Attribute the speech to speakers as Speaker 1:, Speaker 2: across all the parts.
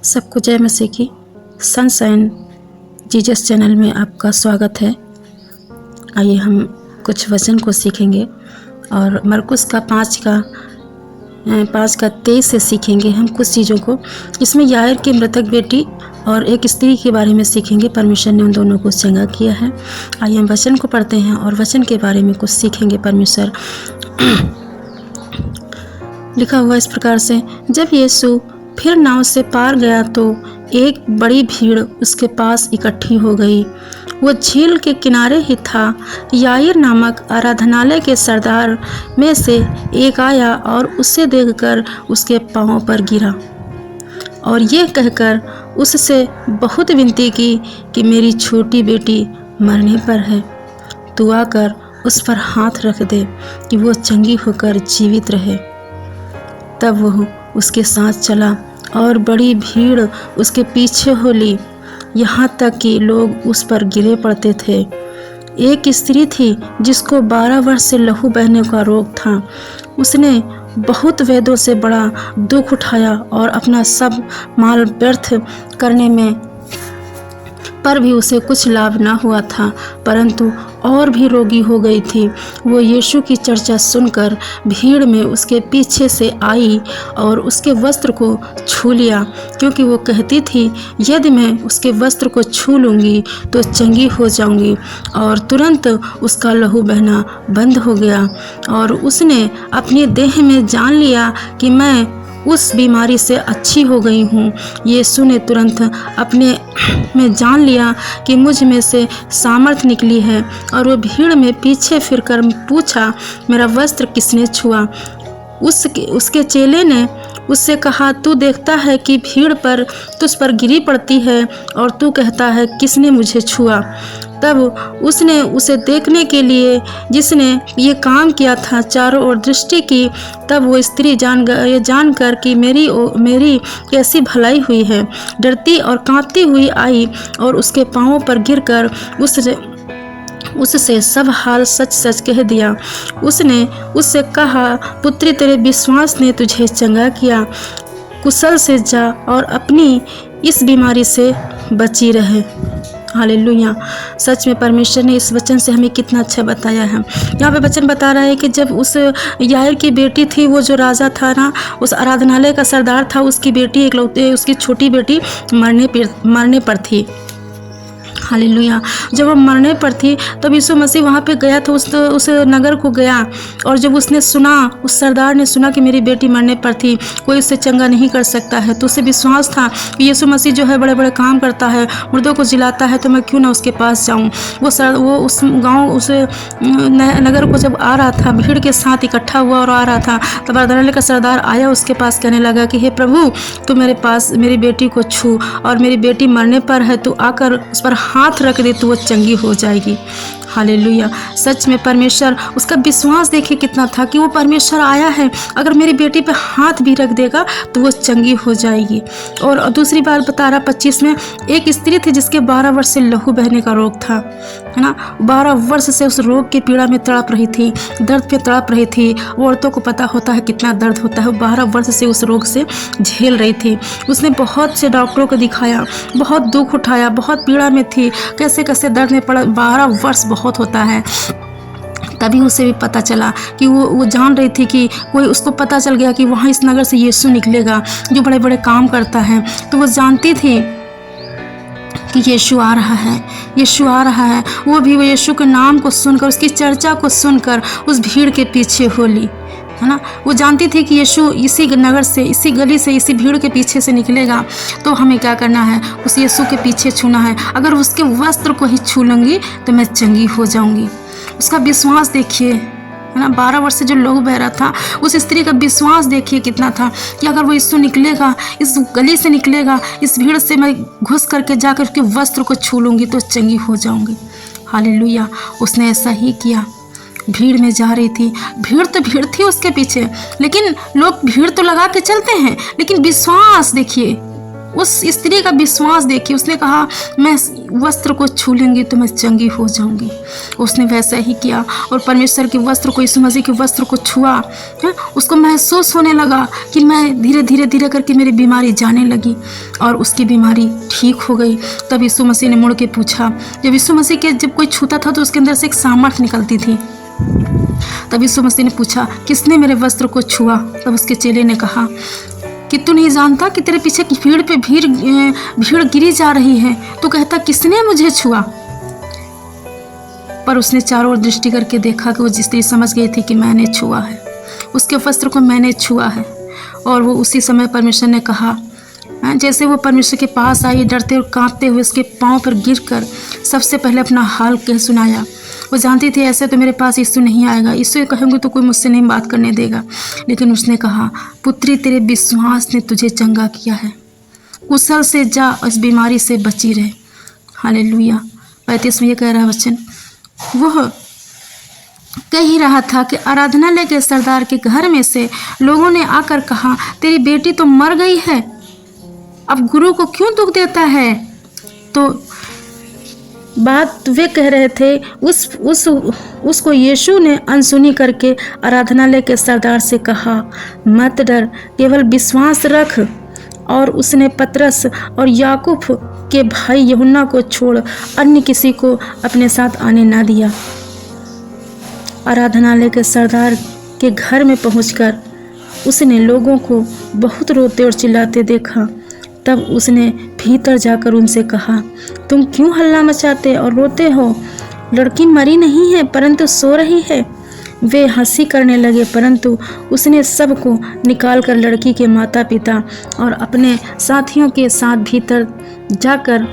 Speaker 1: सबको जय मसीह की सनशाइन जीसस चैनल में आपका स्वागत है। आइए हम कुछ वचन को सीखेंगे और मरकुस का 5:23 से सीखेंगे हम कुछ चीज़ों को। इसमें याईर की मृतक बेटी और एक स्त्री के बारे में सीखेंगे। परमेश्वर ने उन दोनों को चंगा किया है। आइए हम वचन को पढ़ते हैं और वचन के बारे में कुछ सीखेंगे। परमेश्वर लिखा हुआ इस प्रकार से, जब यीशु फिर नाव से पार गया तो एक बड़ी भीड़ उसके पास इकट्ठी हो गई। वो झील के किनारे ही था। याईर नामक आराधनालय के सरदार में से एक आया और उसे देखकर उसके पांव पर गिरा और ये कहकर उससे बहुत विनती की कि मेरी छोटी बेटी मरने पर है, तू आकर उस पर हाथ रख दे कि वो चंगी होकर जीवित रहे। तब वह उसके साथ चला और बड़ी भीड़ उसके पीछे हो ली, यहाँ तक कि लोग उस पर गिरे पड़ते थे। एक स्त्री थी जिसको 12 वर्ष से लहू बहने का रोग था। उसने बहुत वेदों से बड़ा दुख उठाया और अपना सब माल व्यर्थ करने में पर भी उसे कुछ लाभ ना हुआ था, परंतु और भी रोगी हो गई थी। वो यीशु की चर्चा सुनकर भीड़ में उसके पीछे से आई और उसके वस्त्र को छू लिया, क्योंकि वो कहती थी, यदि मैं उसके वस्त्र को छू लूँगी तो चंगी हो जाऊँगी। और तुरंत उसका लहू बहना बंद हो गया और उसने अपने देह में जान लिया कि मैं उस बीमारी से अच्छी हो गई हूँ। यीशु ने तुरंत अपने में जान लिया कि मुझ में से सामर्थ निकली है और वो भीड़ में पीछे फिरकर पूछा, मेरा वस्त्र किसने छुआ? उसके चेले ने उससे कहा, तू देखता है कि भीड़ पर तुझ पर गिरी पड़ती है और तू कहता है, किसने मुझे छुआ? तब उसने उसे देखने के लिए जिसने ये काम किया था चारों ओर दृष्टि की। तब वो स्त्री जानकर कि मेरी कैसी भलाई हुई है, डरती और कांपती हुई आई और उसके पांवों पर गिरकर उससे सब हाल सच सच कह दिया। उसने उससे कहा, पुत्री, तेरे विश्वास ने तुझे चंगा किया, कुशल से जा और अपनी इस बीमारी से बची रहे। हालेलुया। सच में परमेश्वर ने इस वचन से हमें कितना अच्छा बताया है। यहाँ पे वचन बता रहा है कि जब उस याईर की बेटी थी, वो जो राजा था ना, उस आराधनालय का सरदार था, उसकी बेटी उसकी छोटी बेटी मरने पर थी। हालेलुया। जब वो मरने पर थी तब यीशु मसीह वहाँ पे गया था, उस नगर को गया और जब उसने सुना, उस सरदार ने सुना कि मेरी बेटी मरने पर थी, कोई उससे चंगा नहीं कर सकता है, तो उसे विश्वास था कि यीशु मसीह जो है बड़े बड़े काम करता है, मुर्दों को जिलाता है, तो मैं क्यों ना उसके पास जाऊँ। वो उस गाँव उस नगर को जब आ रहा था, भीड़ के साथ इकट्ठा हुआ और आ रहा था, तब आराधनालय का सरदार आया उसके पास, कहने लगा कि हे प्रभु, तू मेरे पास मेरी बेटी को छू और मेरी बेटी मरने पर है, तू आकर उस पर हाथ रख दे तो वो चंगी हो जाएगी। हालेलुया। सच में परमेश्वर, उसका विश्वास देखिए कितना था कि वो परमेश्वर आया है, अगर मेरी बेटी पे हाथ भी रख देगा तो वो चंगी हो जाएगी। और दूसरी बात बता रहा 25 में, एक स्त्री थी जिसके 12 वर्ष से लहू बहने का रोग था, है ना। 12 वर्ष से उस रोग की पीड़ा में तड़प रही थी, दर्द पे तड़प रही थी। वो औरतों को पता होता है कितना दर्द होता है। 12 वर्ष से उस रोग से झेल रही थी। उसने बहुत से डॉक्टरों को दिखाया, बहुत दुख उठाया, बहुत पीड़ा में थी, कैसे कैसे दर्द में पड़ा। 12 वर्ष बहुत होता है। तभी उसे भी पता चला कि वो जान रही थी कि कोई, उसको पता चल गया कि वहाँ इस नगर से यीशु निकलेगा जो बड़े बड़े काम करता है। तो वो जानती थी कि यीशु आ रहा है, यीशु आ रहा है। वो यीशु के नाम को सुनकर, उसकी चर्चा को सुनकर उस भीड़ के पीछे हो ली, है ना। वो जानती थी कि यीशु इसी नगर से, इसी गली से, इसी भीड़ के पीछे से निकलेगा, तो हमें क्या करना है, उस यीशु के पीछे छूना है। अगर उसके वस्त्र को ही छू लूँगी तो मैं चंगी हो जाऊँगी। उसका विश्वास देखिए, है ना। 12 वर्ष से जो लहू बह रहा था, उस स्त्री का विश्वास देखिए कितना था कि अगर वो यीशु निकलेगा, इस गली से निकलेगा, इस भीड़ से मैं घुस करके जाकर उसके वस्त्र को छू लूँगी तो चंगी हो जाऊँगी। हालेलुया। उसने ऐसा ही किया। भीड़ में जा रही थी, भीड़ तो भीड़ थी उसके पीछे, लेकिन लोग भीड़ तो लगा के चलते हैं, लेकिन विश्वास देखिए, उस स्त्री का विश्वास देखिए, उसने कहा मैं वस्त्र को छू लूंगी तो मैं चंगी हो जाऊंगी। उसने वैसा ही किया और परमेश्वर के वस्त्र को, यीशु मसीह के वस्त्र को छुआ है। उसको महसूस होने लगा कि मैं धीरे धीरे धीरे करके मेरी बीमारी जाने लगी और उसकी बीमारी ठीक हो गई। तब यीशु मसीह ने मुड़ के पूछा, जब यीशु मसीह के जब कोई छूता था तो उसके अंदर से एक सामर्थ निकलती थी। तब यीशु मसीह ने पूछा, किसने मेरे वस्त्र को छुआ? तब उसके चेले ने कहा कि तू नहीं जानता कि तेरे पीछे की भीड़ पे भीड़ गिरी जा रही है, तो कहता किसने मुझे छुआ? पर उसने चारों ओर दृष्टि करके देखा कि वो स्त्री समझ गई थी कि मैंने छुआ है, उसके वस्त्र को मैंने छुआ है। और वो उसी समय परमेश्वर ने कहा, जैसे वो परमेश्वर के पास आई, डरते और कांपते हुए उसके पांव पर गिरकर सबसे पहले अपना हाल कह सुनाया। वो जानती थी ऐसे तो मेरे पास यीशु नहीं आएगा, यीशु कहेंगे तो कोई मुझसे नहीं बात करने देगा। लेकिन उसने कहा, पुत्री तेरे विश्वास ने तुझे चंगा किया है, कुशल से जा, इस बीमारी से बची रहे। हालेलुया। 35 में ये कह रहा है वचन, वह कह ही रहा था कि आराधनालय के सरदार के घर में से लोगों ने आकर कहा, तेरी बेटी तो मर गई है, अब गुरु को क्यों दुख देता है? तो बात वे कह रहे थे, उसको यीशु ने अनसुनी करके आराधनालय के सरदार से कहा, मत डर, केवल विश्वास रख। और उसने पतरस और याकूब के भाई यूहन्ना को छोड़ अन्य किसी को अपने साथ आने ना दिया। आराधनालय के सरदार के घर में पहुंचकर उसने लोगों को बहुत रोते और चिल्लाते देखा। तब उसने भीतर जाकर उनसे कहा, तुम क्यों हल्ला मचाते और रोते हो? लड़की मरी नहीं है परंतु सो रही है। वे हंसी करने लगे, परंतु उसने सबको निकालकर लड़की के माता पिता और अपने साथियों के साथ भीतर जाकर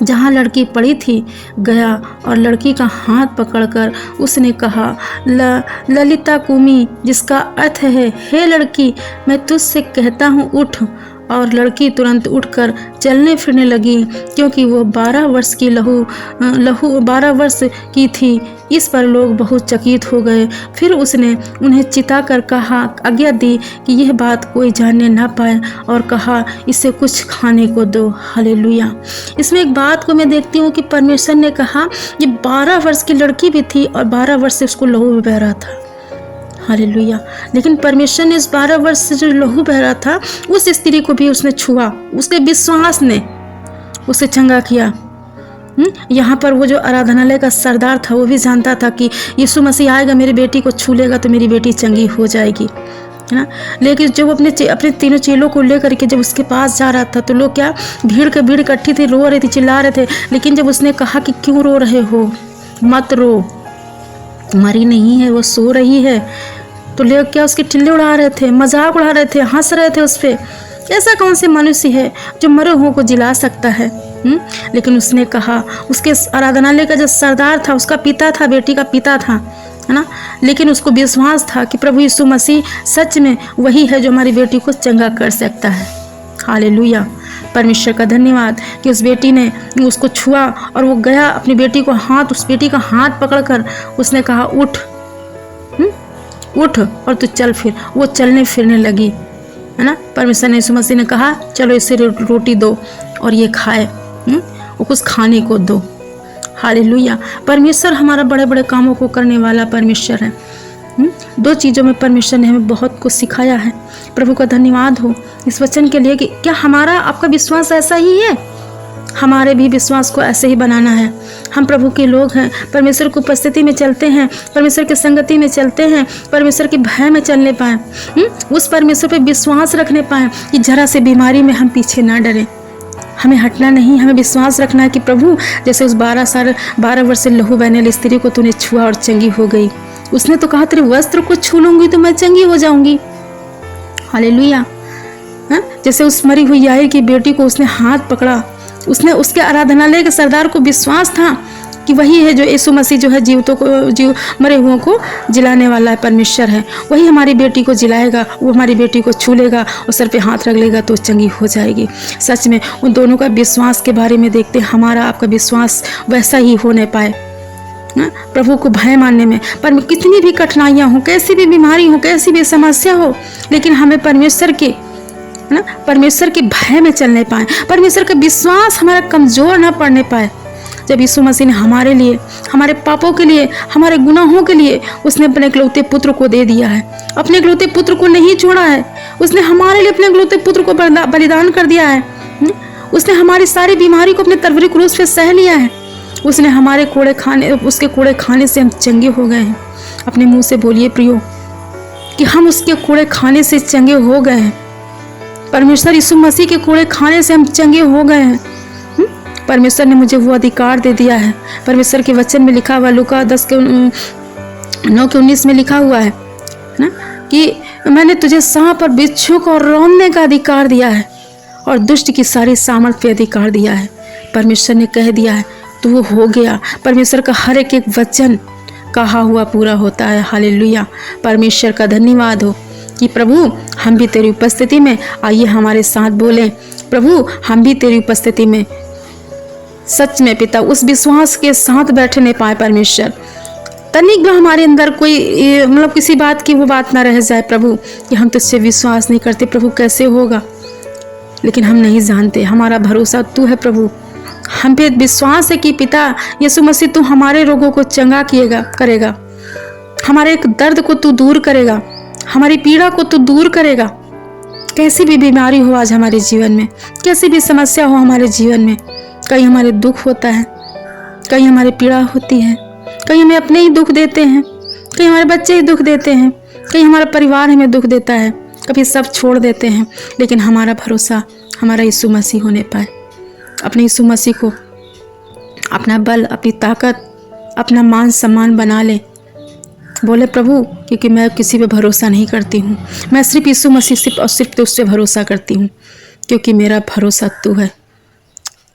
Speaker 1: जहाँ लड़की पड़ी थी गया और लड़की का हाथ पकड़कर उसने कहा, ललिता कुमी, जिसका अर्थ है हे लड़की, मैं तुझसे कहता हूँ उठ। और लड़की तुरंत उठकर चलने फिरने लगी, क्योंकि वो 12 वर्ष की थी। इस पर लोग बहुत चकित हो गए। फिर उसने उन्हें चिताकर कहा, आज्ञा दी कि यह बात कोई जानने ना पाए, और कहा, इसे कुछ खाने को दो। हालेलुया। इसमें एक बात को मैं देखती हूँ कि परमेश्वर ने कहा, ये 12 वर्ष की लड़की भी थी और 12 वर्ष से उसको लहू बह रहा था। हालेलुया। लेकिन परमेश्वर ने इस 12 वर्ष से जो लहू बह रहा था, उस स्त्री को भी उसने छुआ, उसके विश्वास ने उसे चंगा किया। यहाँ पर वो जो आराधनालय का सरदार था वो भी जानता था कि यीशु मसीह आएगा, मेरी बेटी को छू लेगा तो मेरी बेटी चंगी हो जाएगी, है ना। लेकिन जब अपने तीनों चेलों को लेकर के जब उसके पास जा रहा था तो लोग क्या, भीड़ इकट्ठी थी, रो रहे थे, चिल्ला रहे थे। लेकिन जब उसने कहा कि क्यों रो रहे हो, मत रो, मरी नहीं है, वो सो रही है, तो लोग क्या उसके टिल्ले उड़ा रहे थे, मजाक उड़ा रहे थे, हंस रहे थे उस पर। ऐसा कौन से मनुष्य है जो मरे हुओं को जिला सकता है? लेकिन उसने कहा, उसके आराधनालय का जो सरदार था, उसका पिता था, बेटी का पिता था, है ना। लेकिन उसको विश्वास था कि प्रभु यीशु मसीह सच में वही है जो हमारी बेटी को चंगा कर सकता है। हालेलुया। परमेश्वर का धन्यवाद कि उस बेटी ने उसको छुआ और वो गया अपनी बेटी को उस बेटी का हाथ पकड़कर उसने कहा, उठ, उठ और तू चल फिर। वो चलने फिरने लगी, है ना। परमेश्वर ने यीशु मसीह ने कहा, चलो इसे रोटी दो और ये खाए, वो कुछ खाने को दो। हालेलुया। परमेश्वर हमारा बड़े बड़े कामों को करने वाला परमेश्वर है। 2 चीज़ों में परमेश्वर ने हमें बहुत कुछ सिखाया है। प्रभु का धन्यवाद हो इस वचन के लिए कि क्या हमारा आपका विश्वास ऐसा ही है? हमारे भी विश्वास को ऐसे ही बनाना है। हम प्रभु के लोग हैं, परमेश्वर की उपस्थिति में चलते हैं, परमेश्वर की संगति में चलते हैं, परमेश्वर के भय में चलने पाएँ, उस परमेश्वर पे विश्वास रखने पाएँ कि जरा से बीमारी में हम पीछे ना डरें। हमें हटना नहीं, हमें विश्वास रखना है कि प्रभु जैसे उस 12 वर्ष से लहू बहने वाली स्त्री को तूने छुआ और चंगी हो गई। उसने तो कहा, तेरे वस्त्र को छू लूंगी तो मैं चंगी हो जाऊंगी। हालेलुया। जैसे उस मरी हुई याईर की बेटी को उसने हाथ पकड़ा, उसने उसके आराधनालय के सरदार को विश्वास था कि वही है जो यीशु मसीह जो है मरे हुओं को जिलाने वाला है, परमेश्वर है, वही हमारी बेटी को जिलाएगा, वो हमारी बेटी को छू लेगा और सर पे हाथ रख लेगा तो चंगी हो जाएगी। सच में उन दोनों का विश्वास के बारे में देखते, हमारा आपका विश्वास वैसा ही होने पाए प्रभु को भय मानने में। पर कितनी भी कठिनाइयाँ हो, कैसी भी बीमारी हो, कैसी भी समस्या हो, लेकिन हमें परमेश्वर के है ना, परमेश्वर के भय में चलने पाए, परमेश्वर का विश्वास हमारा कमज़ोर ना पड़ने पाए। जब यीशु मसीह ने हमारे लिए, हमारे पापों के लिए, हमारे गुनाहों के लिए उसने अपने इकलौते पुत्र को दे दिया है, अपने इकलौते पुत्र को नहीं छोड़ा है, उसने हमारे लिए अपने इकलौते पुत्र को बलिदान कर दिया है, उसने हमारी सारी बीमारी को अपने तलवारी क्रूस पे सह लिया है, उसने हमारे उसके कूड़े खाने से हम चंगे हो गए हैं। अपने मुंह से बोलिए प्रियो कि हम उसके कूड़े खाने से चंगे हो गए हैं। परमेश्वर यीशु मसीह के कूड़े खाने से हम चंगे हो गए हैं। परमेश्वर ने मुझे वो अधिकार दे दिया है। परमेश्वर के वचन में लिखा हुआ, लूका 10:9-19 में लिखा हुआ है ना, कि मैंने तुझे सांप और बिच्छू को रौंदने का अधिकार दिया है और दुष्ट की सारी सामर्थ पे अधिकार दिया है। परमेश्वर ने कह दिया है तो वो हो गया। परमेश्वर का हर एक वचन कहा हुआ पूरा होता है। हालेलुया। परमेश्वर का धन्यवाद हो कि प्रभु हम भी तेरी उपस्थिति में, आइए हमारे साथ बोलें, प्रभु हम भी तेरी उपस्थिति में सच में पिता उस विश्वास के साथ बैठने पाए। परमेश्वर तनिक भी हमारे अंदर कोई मतलब किसी बात की वो बात ना रह जाए प्रभु कि हम तुझसे विश्वास नहीं करते, प्रभु कैसे होगा, लेकिन हम नहीं जानते, हमारा भरोसा तू है प्रभु। हम पे विश्वास है कि पिता यीशु मसीह तू हमारे रोगों को चंगा करेगा, हमारे एक दर्द को तू दूर करेगा, हमारी पीड़ा को तू दूर करेगा। कैसी भी बीमारी हो आज हमारे जीवन में, कैसी भी समस्या हो हमारे जीवन में, कहीं हमारे दुख होता है, कहीं हमारी पीड़ा होती है, कहीं हमें अपने ही दुख देते हैं, कहीं हमारे बच्चे ही दुख देते हैं, कहीं हमारा परिवार हमें दुख देता है, कभी सब छोड़ देते हैं, लेकिन हमारा भरोसा हमारा यीशु मसीह होने पाए। अपने यीशु मसीह को अपना बल, अपनी ताकत, अपना मान सम्मान बना ले। बोले प्रभु क्योंकि मैं किसी पे भरोसा नहीं करती हूँ, मैं सिर्फ यीशु मसीह सिर्फ तुझ पे भरोसा करती हूँ, क्योंकि मेरा भरोसा तू है।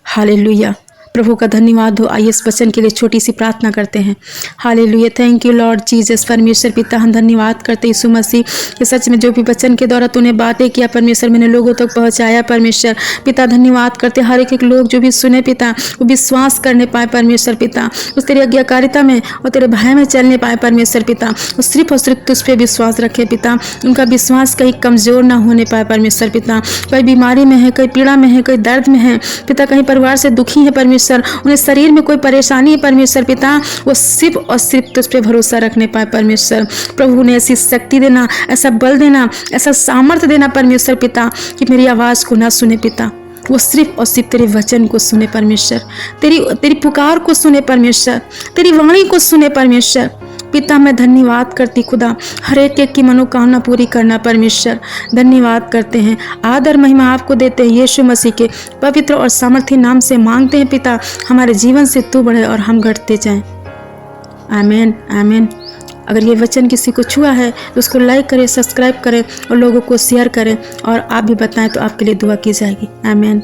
Speaker 1: हालेलुया। प्रभु का धन्यवाद हो। आइए इस वचन के लिए छोटी सी प्रार्थना करते हैं। Hallelujah. Thank you Lord Jesus. परमेश्वर पिता हम धन्यवाद करते यीशु मसीह कि सच में जो भी वचन के द्वारा तूने बातें किया परमेश्वर मैंने लोगों तक पहुंचाया। परमेश्वर पिता धन्यवाद करते हर एक लोग जो भी सुने पिता वो विश्वास करने पाए परमेश्वर पिता, उस तेरी आज्ञाकारिता में और तेरे भय में चलने पाए परमेश्वर पिता, और सिर्फ तुझ पे विश्वास रखे पिता, उनका विश्वास कहीं कमज़ोर ना होने पाए परमेश्वर पिता। कई बीमारी में है, कई पीड़ा में है, कई दर्द में है पिता, कहीं परिवार से दुखी है परमेश्वर, उन्हें शरीर में कोई परेशानी है परमेश्वर पिता, वो सिर्फ और सिर्फ तुझ पे भरोसा रखने पाए परमेश्वर। प्रभु ने ऐसी शक्ति देना, ऐसा बल देना, ऐसा सामर्थ्य देना परमेश्वर पिता कि मेरी आवाज़ को ना सुने पिता, वो सिर्फ और सिर्फ तेरे वचन को सुने परमेश्वर, तेरी पुकार को सुने परमेश्वर, तेरी वाणी को सुने परमेश्वर पिता। मैं धन्यवाद करती खुदा, हर एक की मनोकामना पूरी करना परमेश्वर। धन्यवाद करते हैं, आदर महिमा आपको देते हैं, यीशु मसीह के पवित्र और सामर्थी नाम से मांगते हैं पिता। हमारे जीवन से तू बढ़े और हम घटते जाएं। आमीन आमीन। अगर ये वचन किसी को छुआ है तो उसको लाइक करें, सब्सक्राइब करें और लोगों को शेयर करें, और आप भी बताएं तो आपके लिए दुआ की जाएगी। आमीन।